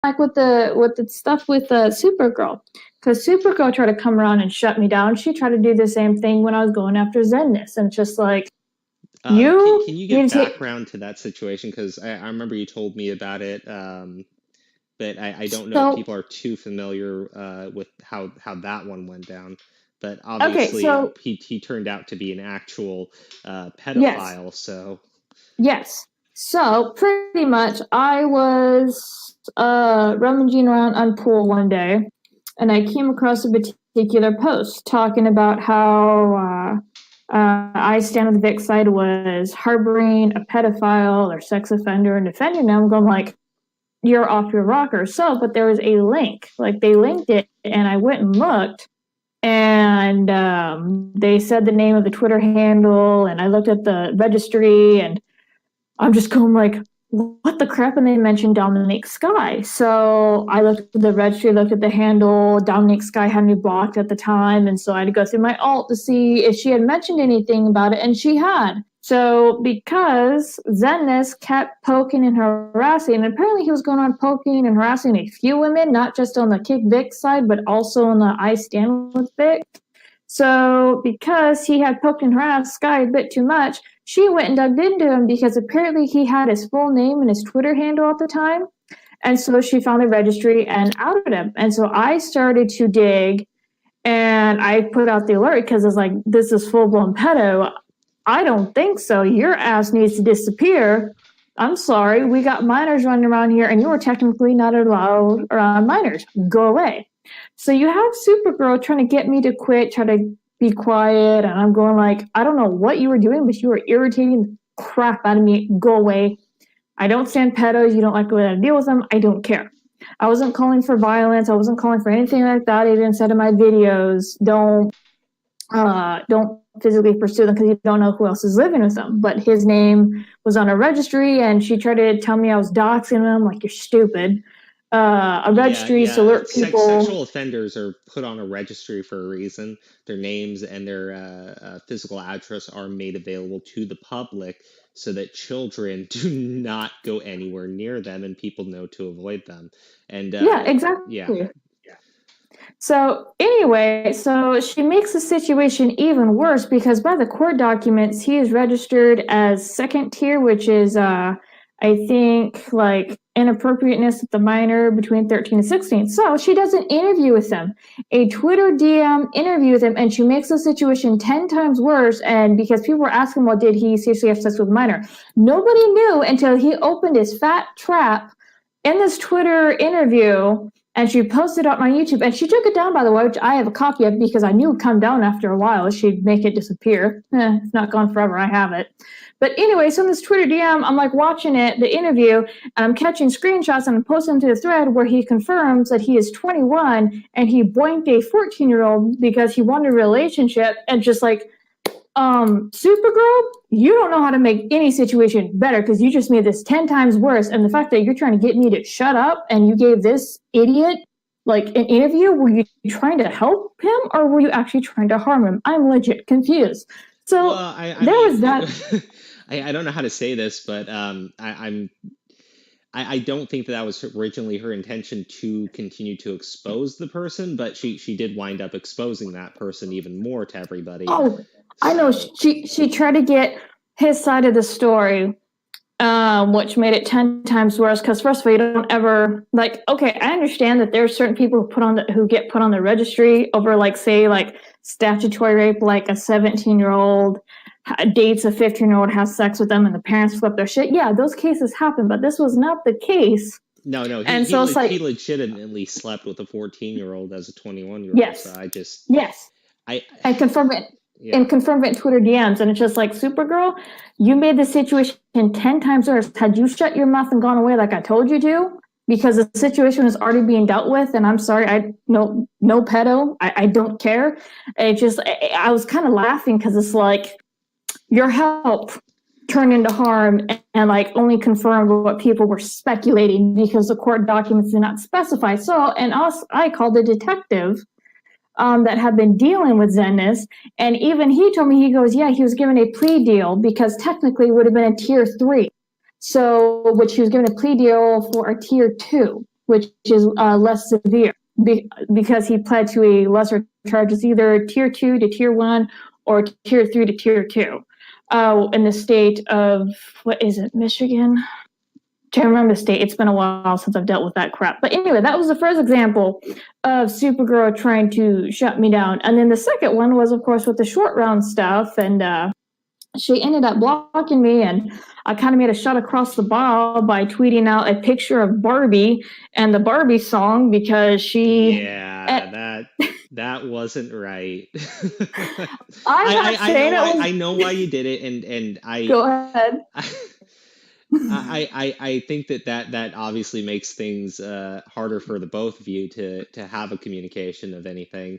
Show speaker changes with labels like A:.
A: like with the stuff with Supergirl, because Supergirl tried to come around and shut me down. She tried to do the same thing when I was going after Zenness, and just like
B: Can you
A: you
B: give
A: take
B: background to that situation? Because I remember you told me about it, but I don't know if
A: so
B: people are too familiar with how that one went down. But
A: okay,
B: obviously,
A: so
B: he turned out to be an actual
A: yes,
B: pedophile. So
A: yes. So pretty much, I was rummaging around on Pool one day, and I came across a particular post talking about how I Stand on the Vic side was harboring a pedophile or sex offender and defending them. I'm going like, you're off your rocker. So, but there was a link, like they linked it, and I went and looked, and they said the name of the Twitter handle, and I looked at the registry, and I'm just going like, what the crap? And they mentioned Dominique Sky. So I looked at the registry, looked at the handle. Dominique Sky had me blocked at the time. And so I had to go through my alt to see if she had mentioned anything about it. And she had. So because Zenness kept poking and harassing, and apparently he was going on poking and harassing a few women, not just on the Kick Vic side, but also on the I Stand with Vic. So because he had poked and harassed Sky a bit too much, she went and dug into him because apparently he had his full name and his Twitter handle at the time. And so she found the registry and outed him. And so I started to dig, and I put out the alert because it's like, this is full blown pedo. I don't think so. Your ass needs to disappear. I'm sorry. We got minors running around here, and you are technically not allowed around minors. Go away. So you have Supergirl trying to get me to quit, try to be quiet, and I'm going like, I don't know what you were doing, but you were irritating the crap out of me. Go away. I don't stand pedos. You don't like the way I deal with them. I don't care. I wasn't calling for violence. I wasn't calling for anything like that. I even said in my videos, don't physically pursue them because you don't know who else is living with them. But his name was on a registry, and she tried to tell me I was doxing him. Like, you're stupid. A registry to alert people.
B: Sexual offenders are put on a registry for a reason. Their names and their physical address are made available to the public so that children do not go anywhere near them and people know to avoid them. And
A: Yeah,
B: yeah,
A: exactly. So anyway, so she makes the situation even worse because by the court documents, he is registered as second tier, which is, I think, like inappropriateness of the minor between 13 and 16. So she does an interview with him, a Twitter DM interview with him, and she makes the situation 10 times worse. And because people were asking, well, did he seriously have sex with a minor? Nobody knew until he opened his fat trap in this Twitter interview, and she posted it on my YouTube, and she took it down, by the way, which I have a copy of because I knew it would come down after a while. She'd make it disappear. It's not gone forever. I have it. But anyway, so in this Twitter DM, I'm like watching the interview, and I'm catching screenshots, and I'm posting them to the thread where he confirms that he is 21 and he boinked a 14-year-old because he wanted a relationship, and just like, Supergirl, you don't know how to make any situation better because you just made this 10 times worse. And the fact that you're trying to get me to shut up and you gave this idiot like an interview, were you trying to help him or were you actually trying to harm him? I'm legit confused. So
B: well,
A: there was that.
B: I don't know how to say this, but I don't think that was originally her intention to continue to expose the person, but she did wind up exposing that person even more to everybody.
A: Oh, I know. She tried to get his side of the story, which made it 10 times worse. Because first of all, you don't ever like. Okay, I understand that there are certain people who get put on the registry over, like, say, like statutory rape, like a 17-year-old dates a 15-year-old, has sex with them, and the parents flip their shit. Yeah, those cases happen, but this was not the case.
B: No,
A: And so it's like
B: he legitimately slept with a 14-year-old as a 21-year-old.
A: yes,
B: So
A: yes,
B: I
A: and confirm it.
B: yeah.
A: And confirm it in Twitter DMs, and it's just like, Supergirl, you made the situation 10 times worse. Had you shut your mouth and gone away like I told you to, because the situation is already being dealt with, and I'm sorry, no pedo, I don't care. I was kind of laughing because it's like your help turned into harm and like only confirmed what people were speculating because the court documents did not specify. So, and I called the detective that had been dealing with Zenness, and even he told me, he goes, yeah, he was given a plea deal because technically it would have been a tier 3. So, which he was given a plea deal for a tier 2, which is less severe because he pled to a lesser charge. It's either tier 2 to tier 1 or tier 3 to tier 2 in the state of, what is it, Michigan? Can't remember the state. It's been a while since I've dealt with that crap. But anyway, that was the first example of Supergirl trying to shut me down. And then the second one was, of course, with the short round stuff. And she ended up blocking me, and I kind of made a shot across the bow by tweeting out a picture of Barbie and the Barbie song because she.
B: Yeah, that wasn't right.
A: I'm not
B: I
A: saying
B: know
A: it was.
B: I know why you did it, and
A: Go ahead.
B: I think that obviously makes things harder for the both of you to have a communication of anything.